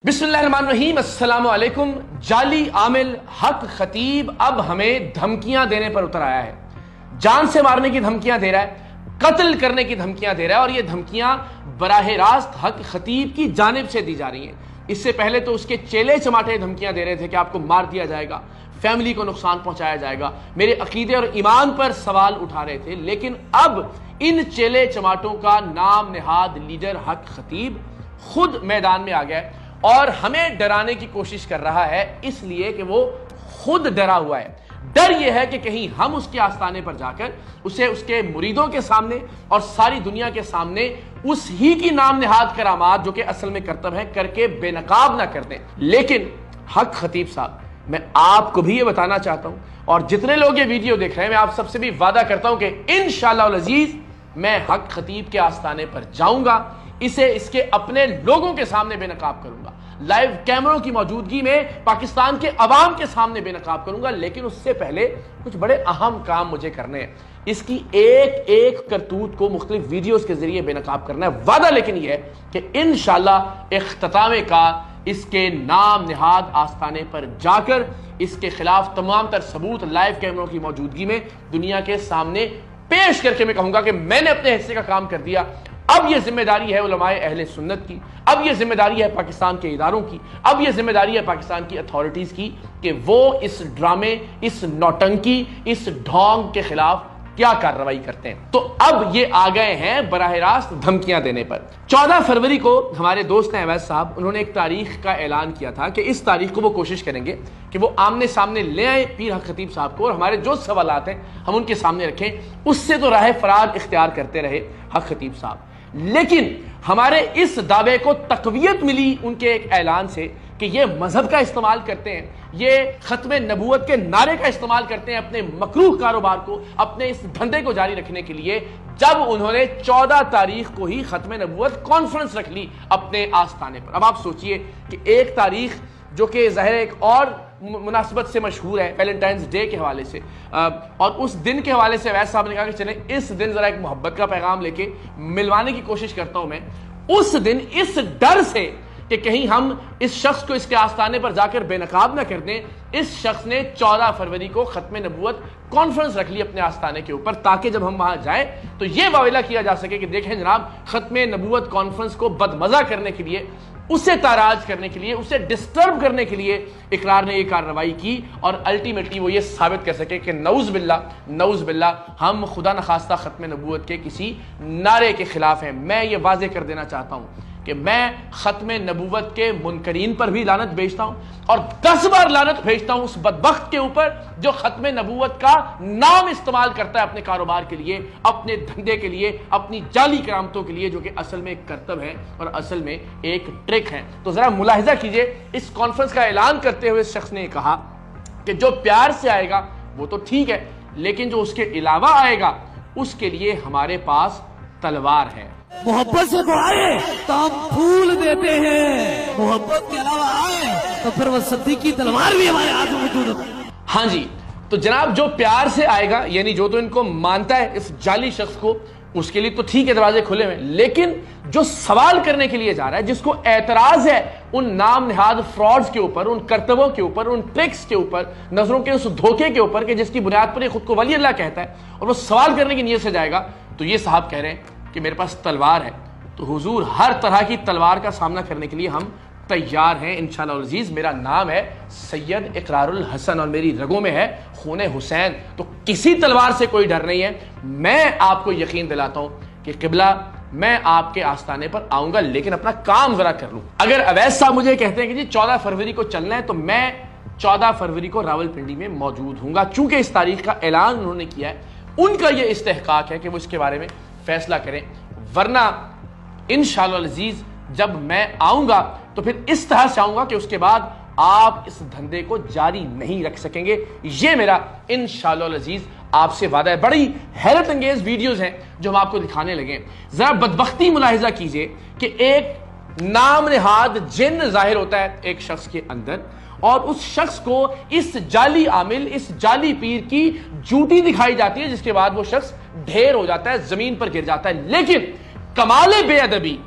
बिस्मिल्लाहिर्रहमानिर्रहीम, अस्सलाम वालेकुम। जाली आमिल हक खतीब अब हमें धमकियां देने पर उतर आया है। जान से मारने की धमकियां दे रहा है, कत्ल करने की धमकियां दे रहा है, और ये धमकियां बराह रास्त हक खतीब की जानिब से दी जा रही हैं। इससे पहले तो उसके चेले चमाटे धमकियां दे रहे थे कि आपको मार दिया जाएगा, फैमिली को नुकसान पहुंचाया जाएगा, मेरे अकीदे और ईमान पर सवाल उठा रहे थे। लेकिन अब इन चेले चमाटों का नाम नेहाद लीडर हक खतीब खुद मैदान में आ गया है और हमें डराने की कोशिश कर रहा है, इसलिए कि वो खुद डरा हुआ है। डर यह है कि कहीं हम उसके आस्थाने पर जाकर उसे उसके मुरीदों के सामने और सारी दुनिया के सामने उस ही की नाम नेहाद करामात, जो कि असल में करतब है, करके बेनकाब ना कर दें। लेकिन हक खतीब साहब, मैं आपको भी ये बताना चाहता हूं और जितने लोग ये वीडियो देख रहे हैं, मैं आप सबसे भी वादा करता हूं कि इंशाअल्लाह अज़ीज मैं हक खतीब के आस्थाने पर जाऊंगा, इसे इसके अपने लोगों के सामने बेनकाब करूंगा, लाइव कैमरों की मौजूदगी में पाकिस्तान के अवाम के सामने बेनकाब करूंगा। लेकिन उससे पहले कुछ बड़े अहम काम मुझे करने हैं। इसकी एक एक करतूत को मुख्तलिफ वीडियोस के जरिए बेनकाब करना है। वादा लेकिन यह है कि इंशाअल्लाह इख्तितामे का इसके नाम नेहाद आस्थाने पर जाकर इसके खिलाफ तमाम तर सबूत लाइव कैमरों की मौजूदगी में दुनिया के सामने पेश करके मैं कहूंगा कि मैंने अपने हिस्से का काम कर दिया। अब यह जिम्मेदारी है उलमाए अहले सुन्नत की, अब यह जिम्मेदारी है पाकिस्तान के इदारों की, अब यह जिम्मेदारी है पाकिस्तान की अथॉरिटीज की कि वो इस ड्रामे, इस नौटंकी, इस ढोंग के खिलाफ क्या कार्रवाई करते हैं। तो अब ये आ गए हैं बराह रास्त धमकियां देने पर। 14 फरवरी को हमारे दोस्त हैं अवैस साहब, उन्होंने एक तारीख का ऐलान किया था कि इस तारीख को वो कोशिश करेंगे कि वो आमने सामने ले आए पीर हक खतीब साहब को और हमारे जो सवालात हैं हम उनके सामने रखें। उससे तो राह फरार इख्तियार करते रहे हक खतीब साहब, लेकिन हमारे इस दावे को तकवीयत मिली उनके एक ऐलान से कि ये मजहब का इस्तेमाल करते हैं, ये खत्मे नबूवत के नारे का इस्तेमाल करते हैं अपने मकरूह कारोबार को, अपने इस धंधे को जारी रखने के लिए, जब उन्होंने 14 तारीख को ही खत्मे नबूवत कॉन्फ्रेंस रख ली अपने आस्थाने पर। अब आप सोचिए कि एक तारीख जो कि ज़ाहिर एक और मुनासिबत से मशहूर है, वैलेंटाइंस डे के हवाले से, और उस दिन के हवाले से अवैस साहब ने कहा कि चले इस दिन जरा एक मोहब्बत का पैगाम लेके मिलवाने की कोशिश करता हूं मैं। उस दिन इस डर से कि कहीं हम इस शख्स को इसके आस्थाने पर जाकर बेनकाब ना कर दें, इस शख्स ने 14 फरवरी को खत्मे नबूवत कॉन्फ्रेंस रख ली अपने आस्थाने के ऊपर, ताकि जब हम वहां जाएं तो यह वाविला किया जा सके कि देखें जनाब, खत्मे नबूवत कॉन्फ्रेंस को बदमजा करने के लिए, उसे ताराज करने के लिए, उसे डिस्टर्ब करने के लिए इकरार ने यह कार्रवाई की और अल्टीमेटली वो ये साबित कर सके कि नऊज बिल्ला हम खुदा न खास्ता खत्मे नबूवत के किसी नारे के खिलाफ हैं। मैं ये वाजे कर देना चाहता हूं कि मैं खत्मे नबूवत के मुनकरीन पर भी लानत भेजता हूं और 10 बार लानत भेजता हूं उस बदबख्त के ऊपर जो खत्मे नबूवत का नाम इस्तेमाल करता है अपने कारोबार के लिए, अपने धंधे के लिए, अपनी जाली करामतों के लिए, जो कि असल में एक करतब है और असल में एक ट्रिक है। तो जरा मुलाहिजा कीजिए, इस कॉन्फ्रेंस का ऐलान करते हुए इस शख्स ने कहा कि जो प्यार से आएगा वो तो ठीक है, लेकिन जो उसके अलावा आएगा उसके लिए हमारे पास तलवार है। मोहब्बत से तो आए तो हम फूल देते हैं, मोहब्बत के अलावा आए तो फिर वो सिद्दीक की तलवार भी हमारे हाथ में मौजूद है। हाँ जी, तो जनाब जो प्यार से आएगा, यानी जो तो इनको मानता है इस जाली शख्स को, उसके लिए तो ठीक है, दरवाजे खुले हुए, लेकिन जो सवाल करने के लिए जा रहा है, जिसको एतराज है उन नाम नेहाद फ्रॉड्स के ऊपर, उन करतबों के ऊपर, उन ट्रिक्स के ऊपर, नजरों के उस धोखे के ऊपर कि जिसकी बुनियाद पर ये खुद को वली अल्लाह कहता है, और वो सवाल करने की नीयत से जाएगा, तो ये साहब कह रहे हैं कि मेरे पास तलवार है। तो हुजूर, हर तरह की तलवार का सामना करने के लिए हम तैयार हैं इंशाअल्लाह अज़ीज़। मेरा नाम है सैयद इकरारुल हसन और मेरी रगों में है खूने हुसैन, तो किसी तलवार से कोई डर नहीं है। मैं आपको यकीन दिलाता हूं कि किबला मैं आपके आस्थाने पर आऊंगा, लेकिन अपना काम जरा कर लूं। अगर अवैस साहब मुझे कहते हैं कि जी 14 फरवरी को चलना है, तो मैं 14 फरवरी को रावलपिंडी में मौजूद हूंगा। चूंकि इस तारीख का ऐलान उन्होंने किया है, उनका यह इस्तेहकाक है कि वो इसके बारे में फैसला करें, वरना इंशाअल्लाह अज़ीज़ जब मैं आऊंगा तो फिर इस तरह से आऊंगा कि उसके बाद आप इस धंधे को जारी नहीं रख सकेंगे। ये मेरा इंशाअल्लाह अज़ीज़ आपसे वादा है। बड़ी हैरत अंगेज वीडियोस हैं जो हम आपको दिखाने लगे। जरा बदबख्ती मुलाहिजा कीजिए कि एक नाम नेहाद जिन जाहिर होता है एक शख्स के अंदर, और उस शख्स को इस जाली आमिल, इस जाली पीर की जूटी दिखाई जाती है, जिसके बाद वो शख्स ढेर हो जाता है, जमीन पर गिर जाता है। लेकिन कमाल बेअदबी,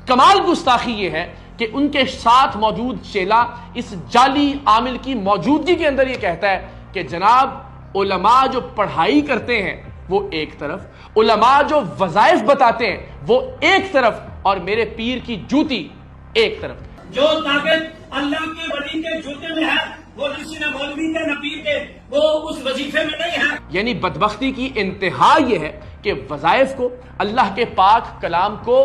कमाल गुस्ताखी ये है کہ ان کے ساتھ موجود چیلا اس جعلی عامل کی موجودگی کے اندر یہ کہتا ہے کہ جناب علماء جو پڑھائی کرتے ہیں وہ ایک طرف، علماء جو وظائف بتاتے ہیں وہ ایک طرف، اور میرے پیر کی جوتی ایک طرف۔ جو طاقت اللہ کے ولی کے جوتے میں ہے وہ کسی نہ مولوی کے نہ پیر کے وہ اس وظیفے میں نہیں ہے۔ یعنی بدبختی کی انتہا یہ ہے کہ وظائف کو، اللہ کے پاک کلام کو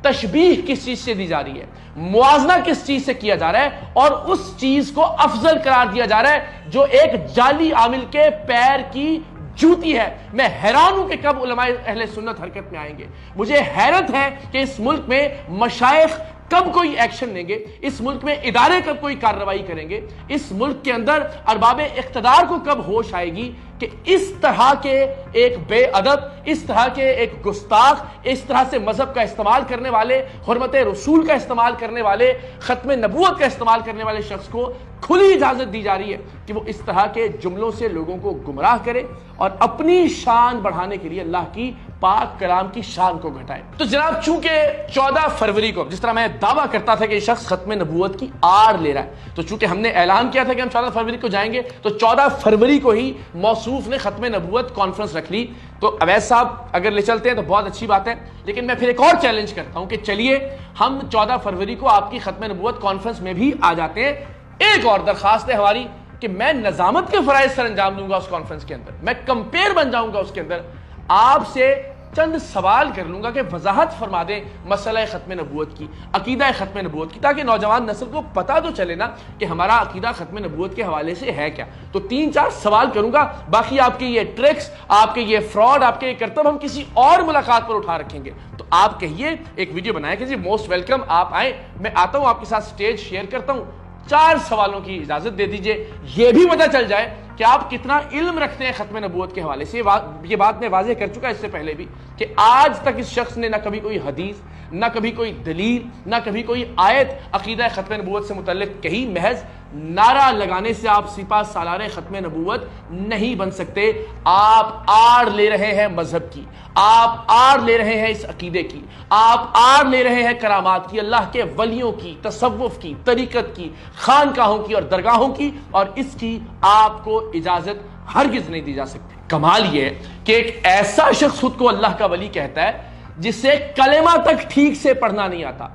تشبیہ کس چیز سے دی جا رہی ہے، موازنہ کس چیز سے کیا جا رہا ہے، اور اس چیز کو افضل قرار دیا جا رہا ہے جو ایک جعلی عامل کے پیر کی جوتی ہے۔ میں حیران ہوں کہ کب علماء اہل سنت حرکت میں آئیں گے۔ مجھے حیرت ہے کہ اس ملک میں مشائخ کب کوئی ایکشن لیں گے، اس ملک میں ادارے کب کوئی کارروائی کریں گے، اس ملک کے اندر ارباب اقتدار کو کب ہوش آئے گی کہ اس طرح کے ایک بے ادب، اس طرح کے ایک گستاخ، اس طرح سے مذہب کا استعمال کرنے والے، حرمت رسول کا استعمال کرنے والے، ختم نبوت کا استعمال کرنے والے شخص کو کھلی اجازت دی جا رہی ہے کہ وہ اس طرح کے جملوں سے لوگوں کو گمراہ کرے اور اپنی شان بڑھانے کے لیے اللہ کی پاک کلام کی شان کو گھٹائے۔ تو جناب چونکہ 14 فروری کو، جس طرح میں دعویٰ کرتا تھا کہ یہ شخص ختم نبوت کی آڑ لے رہا ہے، تو چونکہ ہم نے اعلان کیا تھا کہ ہم 14 فروری کو جائیں گے، تو 14 فروری کو ہی موصوف نے ختم نبوت کانفرنس رکھ لی۔ تو اویس صاحب اگر لے چلتے ہیں تو بہت اچھی بات ہے، لیکن میں پھر ایک اور چیلنج کرتا ہوں کہ چلیے ہم 14 فروری کو آپ کی ختم نبوت کانفرنس میں بھی آ جاتے ہیں۔ ایک اور درخواست ہے ہماری کہ میں نظامت کے فرائض سر انجام دوں گا اس کانفرنس کے اندر، میں کمپیر بن جاؤں گا اس کے اندر، آپ سے چند سوال کر لوں گا کہ وضاحت فرما دیں مسئلہ ختم نبوت کی، عقیدہ ختم نبوت کی، تاکہ نوجوان نسل کو پتہ تو چلے نا کہ ہمارا عقیدہ ختم نبوت کے حوالے سے ہے کیا۔ تو 3-4 سوال کروں گا، باقی آپ کے یہ ٹرکس، آپ کے یہ فراڈ، آپ کے یہ کرتب ہم کسی اور ملاقات پر اٹھا رکھیں گے۔ تو آپ کہیے، ایک ویڈیو بنائیں کہ جی موسٹ ویلکم، آپ آئیں، میں آتا ہوں آپ کے ساتھ سٹیج شیئر کرتا ہوں، 4 سوالوں کی اجازت دے دیجئے، یہ بھی پتہ چل جائے کہ آپ کتنا علم رکھتے ہیں ختم نبوت کے حوالے سے۔ یہ بات میں واضح کر چکا اس سے پہلے بھی کہ آج تک اس شخص نے نہ کبھی کوئی حدیث، نہ کبھی کوئی دلیل، نہ کبھی کوئی آیت عقیدہ ختم نبوت سے متعلق کہی، محض نعرہ لگانے سے آپ سپاہ سالار ختم نبوت نہیں بن سکتے۔ آپ آڑ لے رہے ہیں مذہب کی، آپ آڑ لے رہے ہیں اس عقیدے کی، آپ آڑ لے رہے ہیں کرامات کی، اللہ کے ولیوں کی، تصوف کی، طریقت کی، خانقاہوں کی اور درگاہوں کی، اور اس کی آپ کو اجازت ہرگز نہیں دی جا سکتی۔ کمال یہ ہے کہ ایک ایسا شخص خود کو اللہ کا ولی کہتا ہے جسے کلمہ تک ٹھیک سے پڑھنا نہیں آتا۔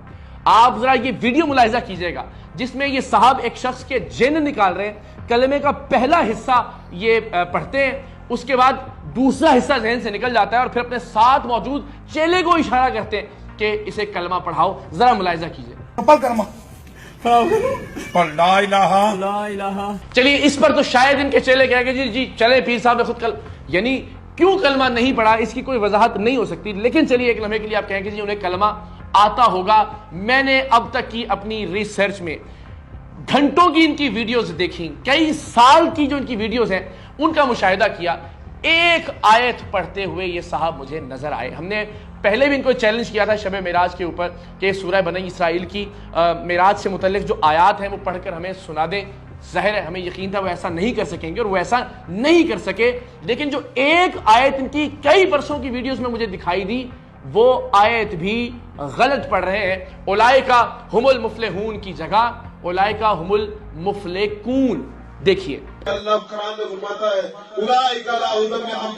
آپ ذرا یہ ویڈیو ملاحظہ کیجئے گا جس میں یہ صاحب ایک شخص کے جن نکال رہے ہیں، کلمے کا پہلا حصہ یہ پڑھتے ہیں، اس کے بعد دوسرا حصہ ذہن سے نکل جاتا ہے اور پھر اپنے ساتھ موجود چیلے کو اشارہ کرتے ہیں کہ اسے کلمہ پڑھاؤ۔ ذرا ملاحظہ کیجئے۔ لا الہ چلیے اس پر تو شاید ان کے چیلے کہہ کہ جی چلے پیر صاحب نے خود یعنی کیوں کلمہ نہیں پڑھا، اس کی کوئی وضاحت نہیں ہو سکتی، لیکن چلیے ایک لمحے کے لیے آپ کہیں کہ جی انہیں کلمہ آتا ہوگا۔ میں نے اب تک کی اپنی ریسرچ میں گھنٹوں کی ان کی ویڈیوز دیکھی، کئی سال کی جو ان کی ویڈیوز ہیں ان کا مشاہدہ کیا، ایک آیت پڑھتے ہوئے یہ صاحب مجھے نظر آئے۔ ہم نے پہلے بھی ان کو چیلنج کیا تھا شب معراج کے اوپر کہ سورہ بنی اسرائیل کی معراج سے متعلق جو آیات ہیں وہ پڑھ کر ہمیں سنا دیں۔ ظاہر ہے ہمیں یقین تھا وہ ایسا نہیں کر سکیں گے اور وہ ایسا نہیں کر سکے، لیکن جو ایک آیت ان کی کئی برسوں کی ویڈیوز میں مجھے دکھائی دی وہ آیت بھی غلط پڑھ رہے ہیں۔ اولئک ھم المفلحون کی جگہ اولئک ھم المفلحون دیکھیے۔ اللہ قرآن میں فرماتا ہے اولئک لا ذم بهم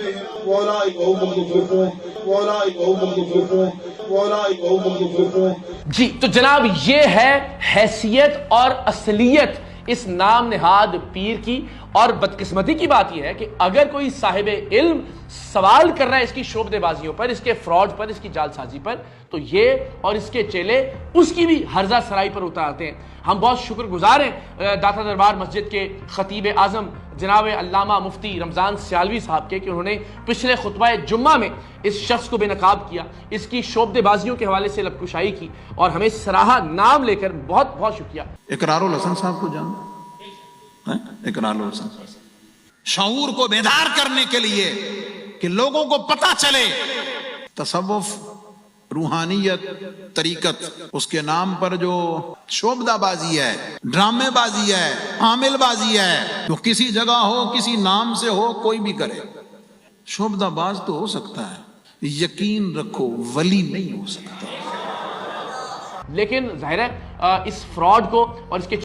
واولئک هم المفلحون واولئک هم المفلحون واولئک هم المفلحون۔ جی تو جناب یہ ہے حیثیت اور اصلیت اس نام نہاد پیر کی، اور بدقسمتی کی بات یہ ہے کہ اگر کوئی صاحب علم سوال کر رہا ہے اس کی شعبدے بازیوں پر، اس کے فراڈ پر، اس کی جال سازی پر، تو یہ اور اس کے چیلے اس کی بھی ہرزہ سرائی پر اتارتے ہیں۔ ہم بہت شکر گزار ہیں داتا دربار مسجد کے خطیب اعظم جناب علامہ مفتی رمضان سیالوی صاحب کے کہ انہوں نے پچھلے خطبہ جمعہ میں اس شخص کو بے نقاب کیا، اس کی شعبدے بازیوں کے حوالے سے لب کشائی کی اور ہمیں سراہا نام لے کر بہت بہت شکریہ۔ اقرار الحسن صاحب کو جان، اقرار الحسن شعور کو بیدار کرنے کے لیے کہ لوگوں کو پتہ چلے تصوف، روحانیت، طریقت، اس کے نام پر جو شعبدہ بازی ہے، ڈرامے بازی ہے، عامل بازی ہے، تو کسی جگہ ہو، کسی نام سے ہو، کوئی بھی کرے، شعبدہ باز تو ہو سکتا ہے، یقین رکھو ولی نہیں ہو سکتا۔ لیکن ظاہر ہے اس فراڈ کو اور اس کے